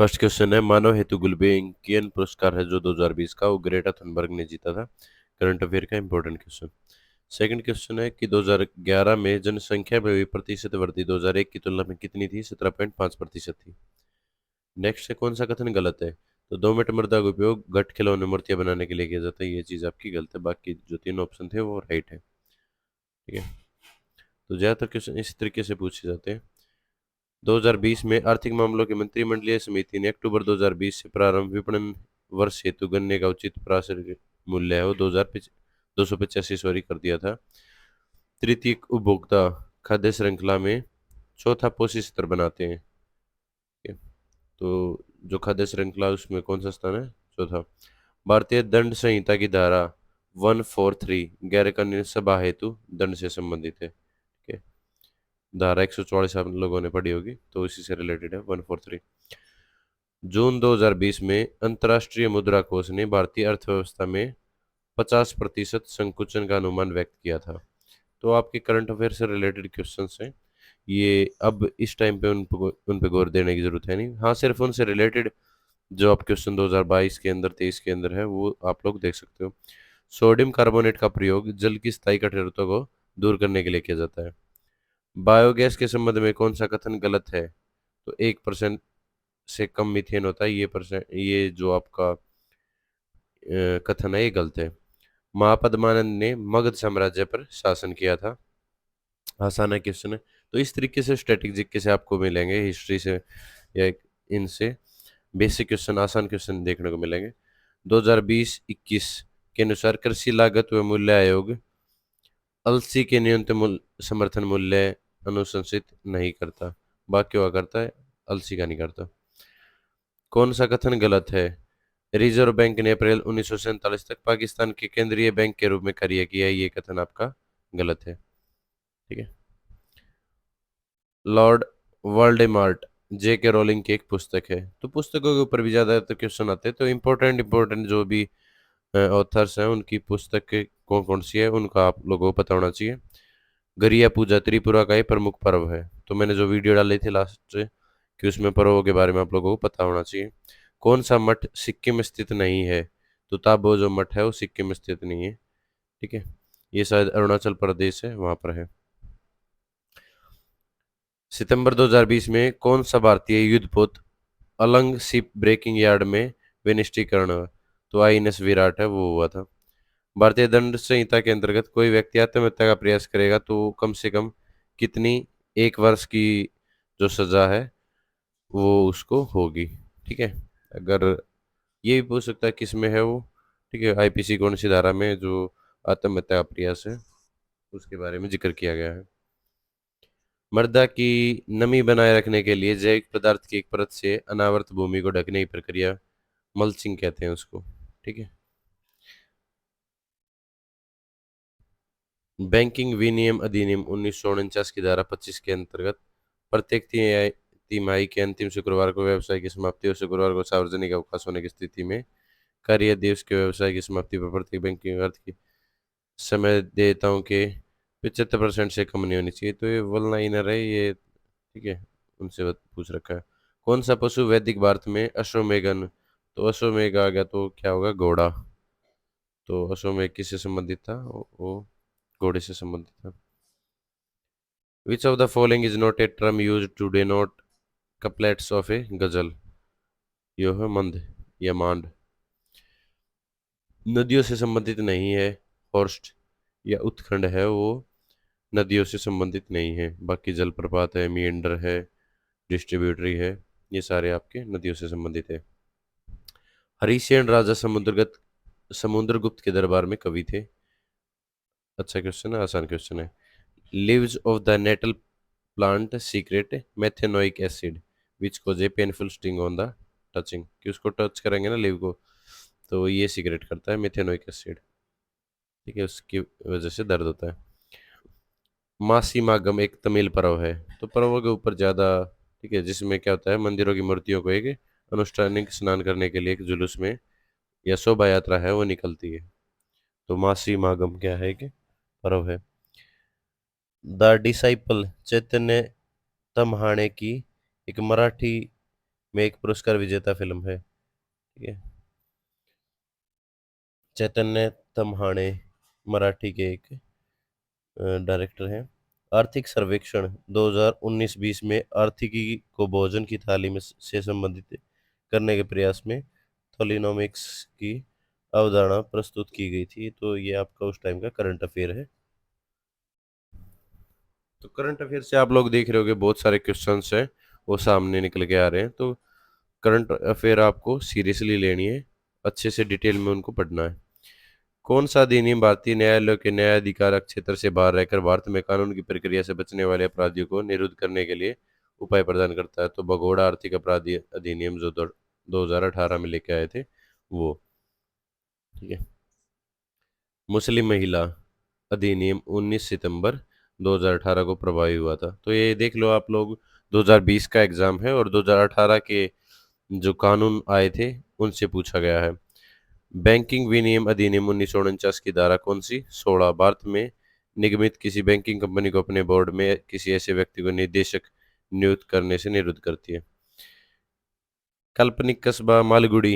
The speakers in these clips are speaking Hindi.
फर्स्ट क्वेश्चन है, मानव हेतु गुल्बेकियन पुरस्कार है जो 2020 का, वो ग्रेटा थनबर्ग ने जीता था। करंट अफेयर का इंपॉर्टेंट क्वेश्चन। सेकंड क्वेश्चन है कि 2011 में जनसंख्या में हुई प्रतिशत वृद्धि 2001 की तुलना में कितनी थी? 17.5% थी। नेक्स्ट है, कौन सा कथन गलत है? तो 2 मीटर मृदा का उपयोग घट खिलौने मूर्तियां बनाने के लिए किया जाता है, ये चीज आपकी गलत है। बाकी जो 3 ऑप्शन थे वो राइट है। ठीक है, तो ज्यादातर क्वेश्चन इस तरीके से पूछे जाते हैं। 2020 में आर्थिक मामलों की मंत्रिमंडलीय समिति ने अक्टूबर 2020 से प्रारंभ विपणन वर्ष हेतु गन्ने का उचित प्रासंगिक मूल्य है वो 285 सॉरी कर दिया था। तृतीयक उपभोक्ता खाद्य श्रृंखला में चौथा पोषी स्तर बनाते हैं। ठीक है, तो जो खाद्य श्रृंखला उसमें कौन सा स्थान है? चौथा। भारतीय दंड संहिता की धारा 143 गैर कानूनी सभा हेतु दंड से संबंधित है। ठीक है, धारा 144 आप लोगों ने पढ़ी होगी, तो इसी से रिलेटेड है 143। जून 2020 में अंतर्राष्ट्रीय मुद्रा कोष ने भारतीय अर्थव्यवस्था में 50% संकुचन का अनुमान व्यक्त किया था। तो आपके करंट अफेयर से रिलेटेड क्वेश्चंस हैं ये। अब इस टाइम पे उन पे गौर देने की जरूरत है नहीं। हाँ, सिर्फ उनसे रिलेटेड जो आप क्वेश्चन 2022 के अंदर 23 के अंदर है वो आप लोग देख सकते हो। सोडियम कार्बोनेट का प्रयोग जल की स्थायी कठोरता को दूर करने के लिए किया जाता है। बायोगैस के संबंध में कौन सा कथन गलत है? तो 1% से कम मीथेन होता है, ये जो आपका कथन है ये गलत है। महापद्मानंद ने मगध साम्राज्य पर शासन किया था। आसान है क्वेश्चन है। तो इस तरीके से स्ट्रेटेजिक कैसे आपको मिलेंगे हिस्ट्री से या इनसे बेसिक क्वेश्चन, आसान क्वेश्चन देखने को मिलेंगे। 2020-21 के अनुसार कृषि लागत व मूल्य आयोग अलसी के न्यूनतम समर्थन मूल्य अनुशंसित नहीं करता। बाकी हुआ करता है, अलसी का नहीं करता। कौन सा कथन गलत है? रिजर्व बैंक ने अप्रैल 1947 तक पाकिस्तान के केंद्रीय बैंक के रूप में कार्य किया है, ये कथन आपका गलत है। ठीक है, लॉर्ड वोल्डेमॉर्ट जे के रोलिंग की एक पुस्तक है। तो पुस्तकों के ऊपर भी ज्यादातर क्वेश्चन आते हैं, तो इम्पोर्टेंट जो भी ऑथर्स हैं उनकी पुस्तक कौन कौन सी है उनका आप लोगों को पता होना चाहिए। गरिया पूजा त्रिपुरा का एक प्रमुख पर्व है। तो मैंने जो वीडियो डाली थी लास्ट कि उसमें पर्वों के बारे में आप लोगों को पता होना चाहिए। कौन सा मठ सिक्किम में स्थित नहीं है? तो ताबो जो मठ है वो सिक्किम में स्थित नहीं है। ठीक है, ये शायद अरुणाचल प्रदेश है, वहां पर है। सितंबर 2020 में कौन सा भारतीय युद्धपोत अलंग शिप ब्रेकिंग यार्ड में विनिष्टीकरण हुआ? तो आईएनएस विराट है, वो हुआ था। भारतीय दंड संहिता के अंतर्गत कोई व्यक्ति आत्महत्या का प्रयास करेगा तो कम से कम कितनी 1 वर्ष की जो सजा है वो उसको होगी। ठीक है, अगर ये भी पूछ सकता है किस में है वो। ठीक है, आईपीसी कौन सी धारा में जो आत्महत्या का प्रयास है उसके बारे में जिक्र किया गया है। मृदा की नमी बनाए रखने के लिए जैविक पदार्थ की एक परत से अनावृत भूमि को ढकने की प्रक्रिया मल्चिंग कहते हैं उसको। ठीक है, बैंकिंग विनियम अधिनियम 1949 की धारा 25 के अंतर्गत प्रत्येक तिमाही के अंतिम शुक्रवार को व्यवसाय की समाप्ति और शुक्रवार को सार्वजनिक अवकाश होने की स्थिति में कार्य दिवस के व्यवसाय की समाप्ति पर प्रत्येक बैंकिंग अर्थ की समय देयताओं के 75% से कम नहीं होनी चाहिए। तो ये वन लाइनर है ये। ठीक है, उनसे पूछ रखा है। कौन सा पशु वैदिक भारत में अश्वमेघन? तो अश्वमेघ आ गया तो क्या होगा? घोड़ा। तो अश्वमेघ किससे संबंधित था? वो घोड़े से संबंधित था। Which of the following is not a term use to denote couplets of a ghazal? यह है मंद या मांड। नदियों से संबंधित नहीं है। हॉर्स्ट या उत्खंड है वो नदियों से संबंधित नहीं है। बाकी जलप्रपात है, मिएंडर है, डिस्ट्रीब्यूटरी है, ये सारे आपके नदियों से संबंधित है। हरिसेन राजा समुद्रगुप्त के दरबार में कवि थे। अच्छा क्वेश्चन है, आसान क्वेश्चन है। Leaves of the nettle plant secrete methanoic acid which cause a painful sting on the touching, कि उसको टच करेंगे ना लीव को तो ये सीक्रेट करता है मेथेनोइक एसिड। ठीक है, उसकी वजह से दर्द होता है। मासी मागम एक तमिल पर्व है। तो पर्वों के ऊपर ज्यादा। ठीक है, जिसमें क्या होता है, मंदिरों की मूर्तियों को एक अनुष्ठानिक स्नान करने के लिए एक जुलूस में या शोभा यात्रा है वो निकलती है। तो मासी मागम क्या है कि पर्व है। द डिसाइपल चैतन्य तम्हाणे की एक मराठी में एक पुरस्कार विजेता फिल्म है। ठीक है। चैतन्य तम्हाणे मराठी के एक डायरेक्टर हैं। आर्थिक सर्वेक्षण 2019-20 में आर्थिकी को भोजन की थाली में से संबंधित करने के प्रयास में थोलिनोमिक्स की अवधारणा प्रस्तुत की गई थी। तो ये आपका उस टाइम का करंट अफेयर है। तो करंट अफेयर से आप लोग देख रहे होगे बहुत सारे क्वेश्चंस हैं वो सामने निकल के आ रहे हैं। तो करंट अफेयर आपको सीरियसली लेनी है, अच्छे से डिटेल में उनको पढ़ना है। कौन सा अधिनियम भारतीय न्यायालय के न्यायाधिकार क्षेत्र से बाहर रहकर भारत में कानून की प्रक्रिया से बचने वाले अपराधियों को निरुद्ध करने के लिए उपाय प्रदान करता है? तो भगोड़ा आर्थिक अपराधी अधिनियम जो 2018 में लेके आए थे वो। ठीक है। मुस्लिम महिला अधिनियम 19 सितंबर 2018 को प्रभावी हुआ था। तो ये देख लो आप लोग, 2020 का एग्जाम है और 2018 के जो कानून आए थे उनसे पूछा गया है। बैंकिंग विनियम अधिनियम 1949 की धारा कौन सी 16 भारत में निगमित किसी बैंकिंग कंपनी को अपने बोर्ड में किसी ऐसे व्यक्ति को निदेशक नियुक्त करने से निरुद्ध करती है? काल्पनिक कस्बा मालगुडी,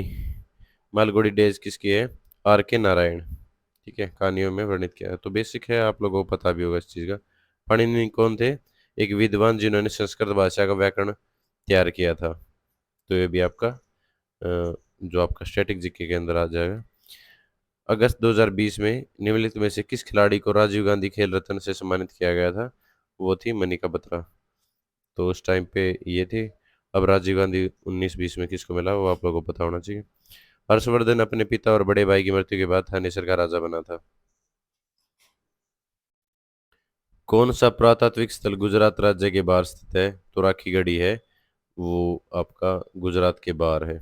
मालगुडी डेज किसकी है? आर के नारायण। ठीक है, कहानियों में वर्णित किया है। तो बेसिक है, आप लोगों को पता भी होगा इस चीज़ का। पाणिनि कौन थे? एक विद्वान जिन्होंने संस्कृत भाषा का व्याकरण तैयार किया था। तो ये भी आपका जो आपका स्टैटिक जीके के अंदर आ जाएगा। अगस्त 2020 में निम्नलिखित में से किस खिलाड़ी को राजीव गांधी खेल रत्न से सम्मानित किया गया था? वो थी मनिका बत्रा। तो उस टाइम पे ये थे। अब राजीव गांधी 19-20 में किसको मिला वो आप लोगों को पता होना चाहिए। हर्षवर्धन अपने पिता और बड़े भाई की मृत्यु के बाद थानेसर का राजा बना था। कौन सा पुरातात्विक स्थल गुजरात राज्य के बाहर स्थित है? तो राखी गढ़ी है, वो आपका गुजरात के बाहर है।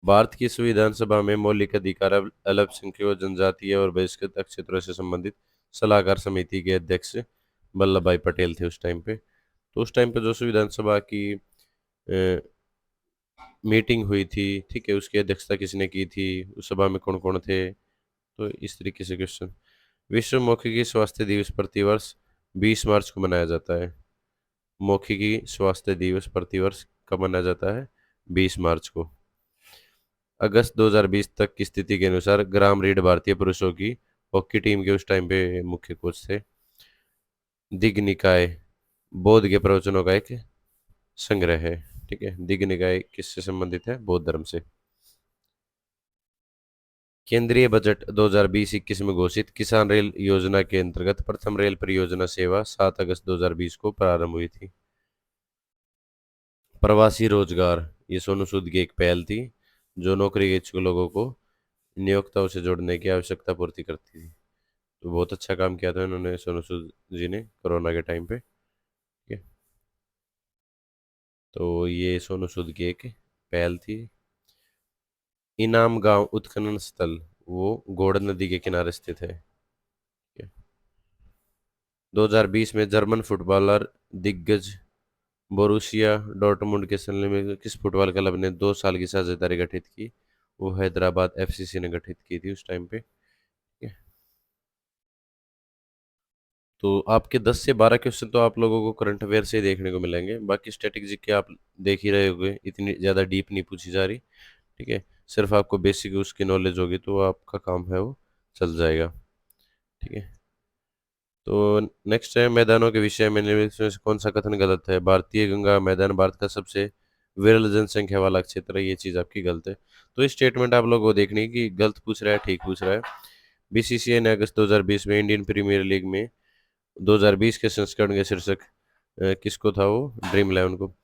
भारत की संविधान सभा में मौलिक अधिकार अल्पसंख्यकों जनजातीय और बहिष्कृत क्षेत्रों से संबंधित सलाहकार समिति के अध्यक्ष वल्लभ भाई पटेल थे उस टाइम पे। तो उस टाइम पे जो संविधान सभा की मीटिंग हुई थी, ठीक है, उसकी अध्यक्षता किसने की थी? उस सभा में कौन कौन थे? तो इस तरीके से क्वेश्चन। विश्व मौखिकी स्वास्थ्य दिवस प्रतिवर्ष 20 मार्च को मनाया जाता है। मौखिकी स्वास्थ्य दिवस प्रतिवर्ष कब मनाया जाता है? 20 मार्च को। अगस्त 2020 तक की स्थिति के अनुसार ग्राम रीड भारतीय पुरुषों की हॉकी टीम के उस टाइम पे मुख्य कोच थे। दिग निकाय बौद्ध के प्रवचनों का एक संग्रह है। ठीक है, दिग निकाय किससे संबंधित है? बौद्ध धर्म से। केंद्रीय बजट 2020-21 में घोषित किसान रेल योजना के अंतर्गत प्रथम रेल परियोजना सेवा 7 अगस्त 2020 को प्रारंभ हुई थी। प्रवासी रोजगार, ये सोनू सूद की एक पहल थी जो नौकरी के इच्छुक लोगों को नियोक्ताओं से जोड़ने की आवश्यकता पूर्ति करती थी। तो बहुत अच्छा काम किया था इन्होंने, सोनू सूद जी ने, कोरोना के टाइम पे। ठीक है। तो ये सोनू सूद की एक पहल थी। इनाम गांव उत्खनन स्थल वो घोड़ नदी के किनारे स्थित है। ठीक है। 2020 में जर्मन फुटबॉलर दिग्गज बोरुसिया डॉर्टमुंड के संलग्न में किस फुटबॉल क्लब ने 2 साल की साझेदारी गठित की? वो हैदराबाद एफसीसी ने गठित की थी उस टाइम पे। ठीक है। तो आपके 10 से 12 क्वेश्चन तो आप लोगों को करंट अफेयर से ही देखने को मिलेंगे, बाकी स्ट्रेटेजी के आप देख ही रहे होंगे, इतनी ज़्यादा डीप नहीं पूछी जा रही। ठीक है, सिर्फ आपको बेसिक उसकी नॉलेज होगी तो आपका काम है वो चल जाएगा। ठीक है। तो नेक्स्ट है मैदानों के विषय में निम्नलिखित में से कौन सा कथन गलत है? भारतीय गंगा मैदान भारत का सबसे विरल जनसंख्या वाला क्षेत्र है, ये चीज़ आपकी गलत है। तो इस स्टेटमेंट आप लोगों को देखनी है कि गलत पूछ रहा है ठीक पूछ रहा है। बीसीसीआई ने अगस्त 2020 में इंडियन प्रीमियर लीग में 2020 के संस्करण के शीर्षक किसको था? वो ड्रीम इलेवन को।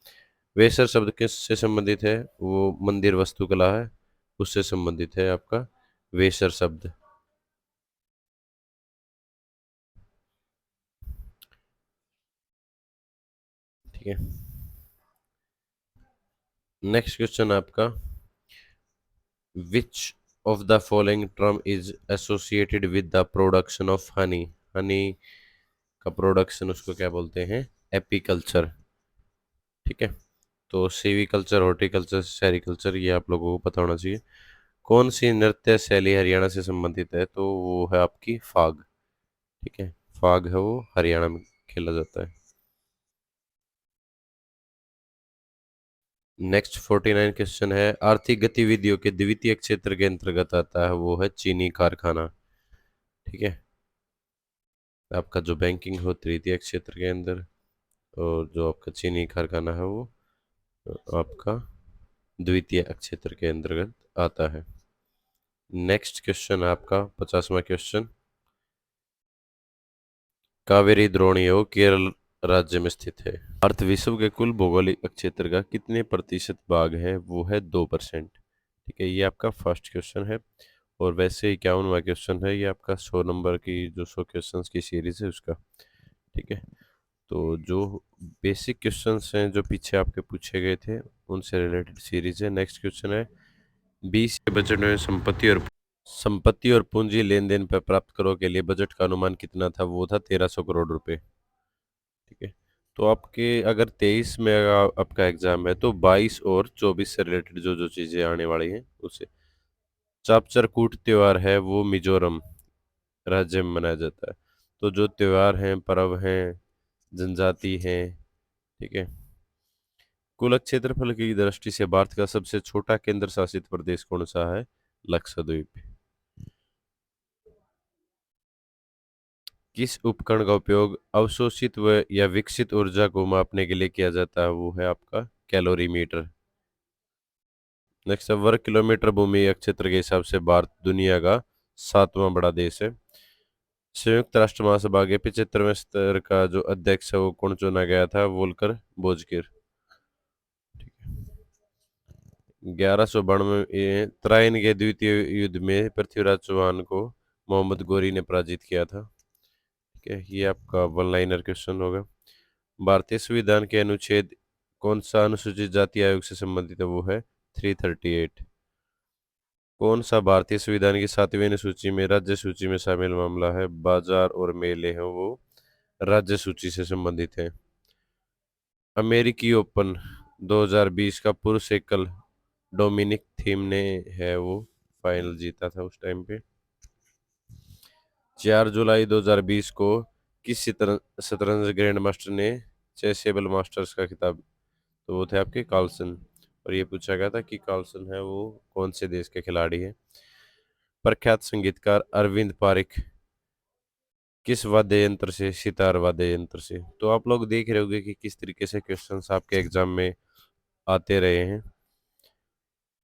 वेसर शब्द किस से संबंधित है? वो मंदिर वास्तुकला है, उससे संबंधित है आपका वेसर शब्द। ठीक है। नेक्स्ट क्वेश्चन आपका, विच of the following term is associated with the production of honey? Honey का प्रोडक्शन उसको क्या बोलते हैं? एपीकल्चर। ठीक है। तो सीवी कल्चर, हॉर्टिकल्चर, सेरिकल्चर, ये आप लोगों को पता होना चाहिए। कौन सी नृत्य शैली हरियाणा से संबंधित है? तो वो है आपकी फाग। ठीक है, फाग है वो हरियाणा में खेला जाता है। नेक्स्ट 49 क्वेश्चन है, आर्थिक गतिविधियों के द्वितीय क्षेत्र के अंतर्गत आता है वो है चीनी कारखाना। ठीक है, आपका जो बैंकिंग हो तृतीय क्षेत्र के अंदर, और जो आपका चीनी कारखाना है वो आपका द्वितीय क्षेत्र के अंतर्गत आता है। नेक्स्ट क्वेश्चन आपका 50वां क्वेश्चन, कावेरी द्रोणीय केरल राज्य में स्थित है। भारत विश्व के कुल भौगोलिक क्षेत्र का कितने प्रतिशत भाग है वो है 2%। ठीक है, ये आपका फर्स्ट क्वेश्चन है। और वैसे 51वां क्वेश्चन है, ये आपका 100 नंबर की जो 100 क्वेश्चंस की सीरीज है उसका। ठीक है, तो जो बेसिक क्वेश्चंस हैं जो पीछे आपके पूछे गए थे उनसे रिलेटेड सीरीज है। नेक्स्ट क्वेश्चन है, 20 के बजट में संपत्ति और पूंजी लेन देन पर प्राप्त करों के लिए बजट का अनुमान कितना था, वो था 1300 करोड़ रुपए। ठीक है, तो आपके अगर 23 में आपका एग्जाम है तो 22 और 24 से रिलेटेड जो जो चीजें आने वाली हैं उसे, चापचरकूट त्योहार है वो मिजोरम राज्य में मनाया जाता है। तो जो त्योहार हैं, पर्व हैं, जनजाति हैं, ठीक है, कुल क्षेत्रफल की दृष्टि से भारत का सबसे छोटा केंद्र शासित प्रदेश कौन सा है, लक्षद्वीप। किस उपकरण का उपयोग अवशोषित व या विकसित ऊर्जा को मापने के लिए किया जाता है, वो है आपका कैलोरीमीटर। नेक्स्ट है, वर्ग किलोमीटर भूमि क्षेत्र के हिसाब से भारत दुनिया का 7वां बड़ा देश है। संयुक्त राष्ट्र महासभा के 75वें स्तर का जो अध्यक्ष है वो कौन चुना गया था, वोल्कर बोजकिर। 1192 त्राइन के द्वितीय युद्ध में पृथ्वीराज चौहान को मोहम्मद गोरी ने पराजित किया था। ठीक है, ये आपका वन लाइनर क्वेश्चन होगा। भारतीय संविधान के अनुच्छेद कौन सा अनुसूचित जाति आयोग से संबंधित है, वो है 338। कौन सा भारतीय संविधान की 7वीं अनुसूची में राज्य सूची में शामिल मामला है, बाजार और मेले हैं वो राज्य सूची से संबंधित है। अमेरिकी ओपन 2020 का पुरुष एकल डोमिनिक थीम ने है वो फाइनल जीता था उस टाइम पे। 4 जुलाई 2020 को किस शतरंज ग्रैंड मास्टर ने चेसेबल मास्टर्स का खिताब, तो वो थे आपके कार्लसन। और ये पूछा गया था कि कार्लसन है वो कौन से देश के खिलाड़ी हैं। प्रख्यात संगीतकार अरविंद पारिक किस वाद्य यंत्र से, सितार वाद्य यंत्र से। तो आप लोग देख रहे होंगे कि किस तरीके से क्वेश्चंस आपके एग्जाम में आते रहे हैं।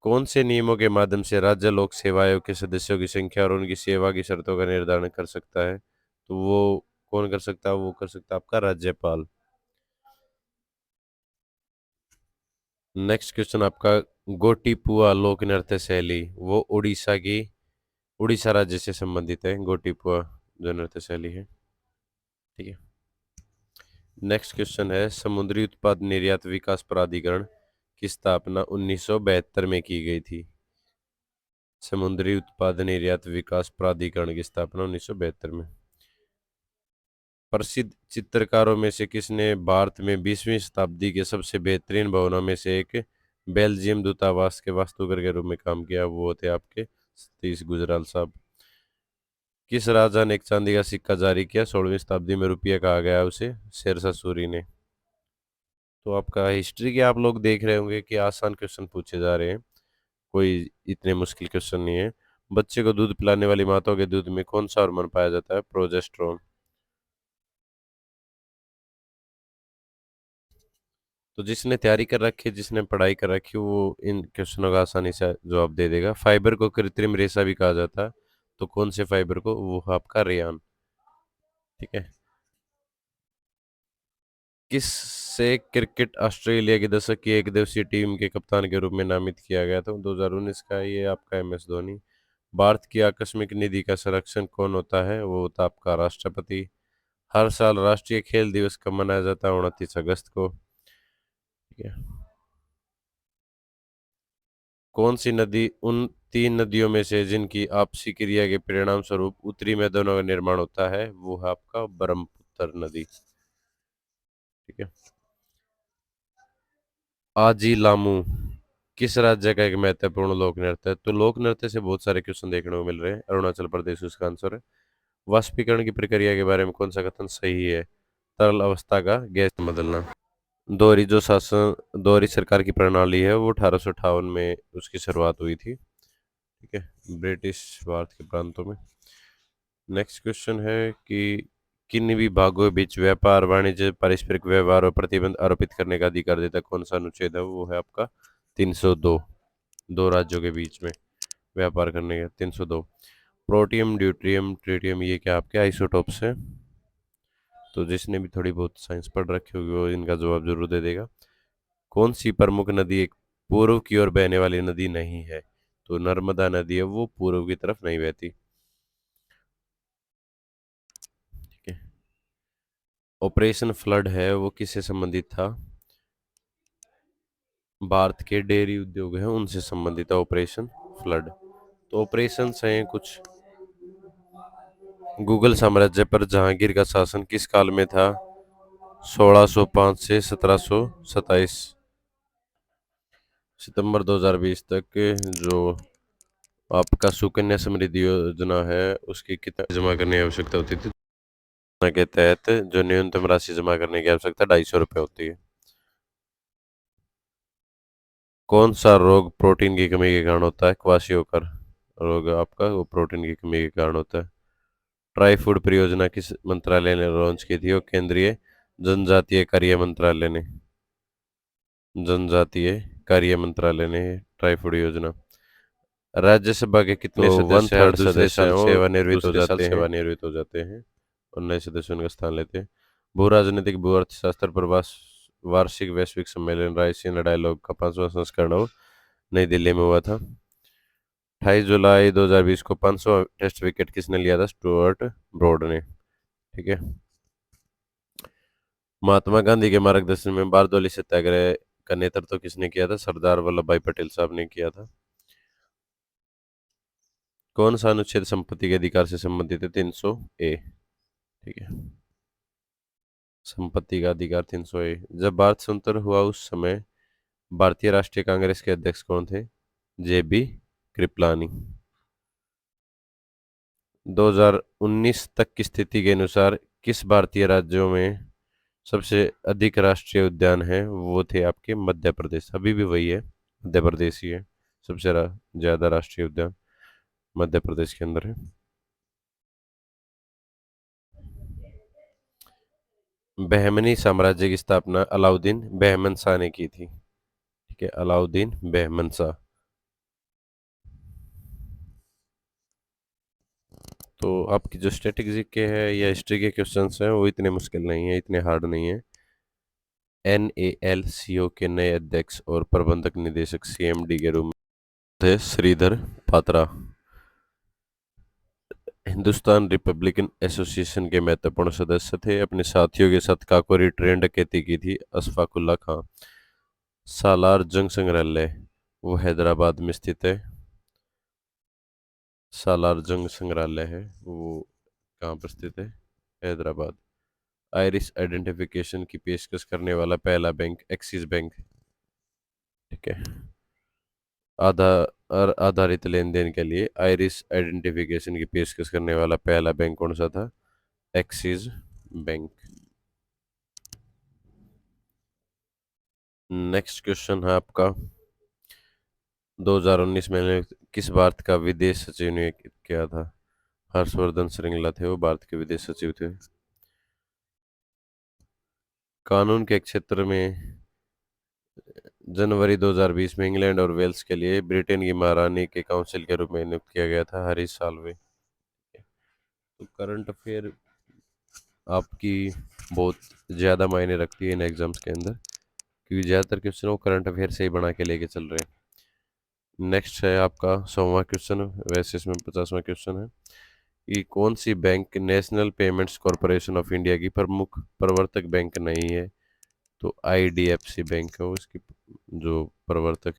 कौन से नियमों के माध्यम से राज्य लोक सेवा आयोग के सदस्यों की संख्या और उनकी सेवा की शर्तों का निर्धारण कर सकता है, तो वो कौन कर सकता है, वो कर सकता है आपका राज्यपाल। नेक्स्ट क्वेश्चन आपका, गोटीपुआ लोक नृत्य शैली वो उड़ीसा राज्य से संबंधित है, गोटीपुआ जो नृत्य शैली है। ठीक है, नेक्स्ट क्वेश्चन है, समुद्री उत्पाद निर्यात विकास प्राधिकरण की स्थापना 1972 में की गई थी। समुद्री उत्पाद निर्यात विकास प्राधिकरण की स्थापना 1972 में। प्रसिद्ध चित्रकारों में से किसने भारत में 20वीं शताब्दी के सबसे बेहतरीन भवनों में से एक बेल्जियम दूतावास के वास्तुकार के रूप में काम किया, वो थे आपके सतीश गुजराल साहब। किस राजा ने एक चांदी का सिक्का जारी किया, 16वीं शताब्दी में रुपया कहा गया उसे, शेरशाह सूरी ने। तो आपका हिस्ट्री के आप लोग देख रहे होंगे कि आसान क्वेश्चन पूछे जा रहे हैं, कोई इतने मुश्किल क्वेश्चन नहीं है। बच्चे को दूध पिलाने वाली माताओं के दूध में कौन सा हार्मोन पाया जाता है, प्रोजेस्टेरोन। तो जिसने तैयारी कर रखी है, जिसने पढ़ाई कर रखी है, वो इन क्वेश्चनों का आसानी से जवाब दे देगा। फाइबर को कृत्रिम रेशा भी कहा जाता है, तो कौन से फाइबर को, वो है आपका रेयान। ठीक है, किससे क्रिकेट ऑस्ट्रेलिया की दशक की एक दिवसीय टीम के कप्तान के रूप में नामित किया गया था, 2019 का, ये आपका MS धोनी। भारत की आकस्मिक निधि का संरक्षण कौन होता है, वो होता आपका राष्ट्रपति। हर साल राष्ट्रीय खेल दिवस कब मनाया जाता है, 29 अगस्त को। ठीक है, कौन सी नदी उन 3 नदियों में से जिनकी आपसी क्रिया के परिणाम स्वरूप उत्तरी मैदानों का निर्माण होता है, वो है आपका ब्रह्मपुत्र नदी। ठीक है, आजी लामू किस राज्य का एक महत्वपूर्ण लोक नृत्य है, तो लोक नृत्य से बहुत सारे क्वेश्चन देखने को मिल रहे हैं, अरुणाचल प्रदेश उसका आंसर है। वाष्पीकरण की प्रक्रिया के बारे में कौन सा कथन सही है, तरल अवस्था का गैस में बदलना। दोहरी सरकार की प्रणाली है वो 1858 में उसकी शुरुआत हुई थी। ठीक है, ब्रिटिश भारत के प्रांतों में। नेक्स्ट क्वेश्चन है कि किन विभागों के बीच व्यापार वाणिज्य पारस्परिक व्यवहार और प्रतिबंध आरोपित करने का अधिकार देता है? कौन सा अनुच्छेद है? वो है आपका 302। दो राज्यों के बीच में व्यापार करने का 302। प्रोटियम, ड्यूट्रियम, ट्रिटियम, ये क्या आपके आइसोटोप्स हैं? तो जिसने भी थोड़ी बहुत साइंस पढ़ रखी होगी वो इनका जवाब जरूर दे देगा। कौन सी प्रमुख नदी एक पूर्व की ओर बहने वाली नदी नहीं है? तो नर्मदा नदी है वो पूर्व की तरफ नहीं बहती। ठीक है। ऑपरेशन फ्लड है वो किससे संबंधित था? भारत के डेयरी उद्योग हैं उनसे संबंधित है ऑपरेशन फ्लड। तो ऑपरेशन हैं कुछ। मुगल साम्राज्य पर जहांगीर का शासन किस काल में था? 1605 से 1727। सितंबर 2020 तक जो आपका सुकन्या समृद्धि योजना है उसकी कितना जमा करने की आवश्यकता होती थी? योजना के तहत जो न्यूनतम राशि जमा करने की आवश्यकता 250 रुपये होती है। कौन सा रोग प्रोटीन की कमी के कारण होता है? क्वाशियोकर रोग आपका वो प्रोटीन की कमी के कारण होता है। ट्राई फूड परियोजना किस मंत्रालय ने लॉन्च की थी? और केंद्रीय जनजातीय कार्य मंत्रालय ने। जनजातीय कार्य मंत्रालय ने ट्राई फूड योजना। राज्यसभा के कितने तो वन सदस्य हर थर्ड दूसरे सदस्य हैं साल और सेवानिवृत्त हो दूसरे साल जाते हैं? सेवानिवृत्त हो जाते हैं। और नए सदस्य उनका स्थान लेते हैं। भू राजनीतिक भू अर्थशास्त्र पर वार्षिक वैश्विक सम्मेलन रायसीना डायलॉग का 5वां संस्करण हो नई दिल्ली में हुआ था। 28 जुलाई 2020 को 500 टेस्ट विकेट किसने लिया था? स्टुअर्ट ब्रॉड ने। ठीक है। महात्मा गांधी के मार्गदर्शन में बारदोली सत्याग्रह का नेतृत्व किसने किया था? सरदार वल्लभ भाई पटेल साहब ने किया था। कौन सा अनुच्छेद संपत्ति के अधिकार से संबंधित है? 300 ए। ठीक है। संपत्ति का अधिकार 300 ए। जब भारत स्वतंत्र हुआ उस समय भारतीय राष्ट्रीय कांग्रेस के अध्यक्ष कौन थे? JB कृपलानी। 2019 तक की स्थिति के अनुसार किस भारतीय राज्यों में सबसे अधिक राष्ट्रीय उद्यान है? वो थे आपके मध्य प्रदेश। अभी भी वही है, मध्य प्रदेश ही है सबसे ज्यादा राष्ट्रीय उद्यान मध्य प्रदेश के अंदर है। बहमनी साम्राज्य की स्थापना अलाउद्दीन बहमन शाह ने की थी। ठीक है, अलाउद्दीन बहमन शाह। तो आपकी जो स्ट्रेटेजी के है या हिस्ट्री के क्वेश्चंस हैं वो इतने मुश्किल नहीं है, इतने हार्ड नहीं है। NALCO के नए अध्यक्ष और प्रबंधक निदेशक CMD के रूप में थे श्रीधर पात्रा। हिंदुस्तान रिपब्लिकन एसोसिएशन के महत्वपूर्ण सदस्य थे। अपने साथियों के साथ काकोरी ट्रेन डकैती की थी अशफाकुल्ला खां। सालार जंग संग्रहालय वो हैदराबाद में स्थित है। सालार जंग संग्रहालय है वो कहाँ पर स्थित है? हैदराबाद। आयरिस आइडेंटिफिकेशन की पेशकश करने वाला पहला बैंक एक्सिस बैंक। ठीक है। आधार आधारित लेन देन के लिए आयरिस आइडेंटिफिकेशन की पेशकश करने वाला पहला बैंक कौन सा था? Axis bank. नेक्स्ट क्वेश्चन है आपका 2019 में किस भारत का विदेश सचिव नियुक्त किया था? हर्षवर्धन श्रृंगला थे वो भारत के विदेश सचिव थे। कानून के क्षेत्र में जनवरी 2020 में इंग्लैंड और वेल्स के लिए ब्रिटेन की महारानी के काउंसिल के रूप में नियुक्त किया गया था हरीश साल्वे। तो करंट अफेयर आपकी बहुत ज़्यादा मायने रखती है इन एग्जाम्स के अंदर, क्योंकि ज़्यादातर क्वेश्चन वो करंट अफेयर से ही बना के लेके चल रहे हैं। नेक्स्ट है आपका 100वां क्वेश्चन, वैसे इसमें 50वां क्वेश्चन है कि कौन सी bank National Payments Corporation of India की प्रमुख प्रवर्तक बैंक नहीं है? तो IDFC बैंक है वो इसकी जो प्रवर्तक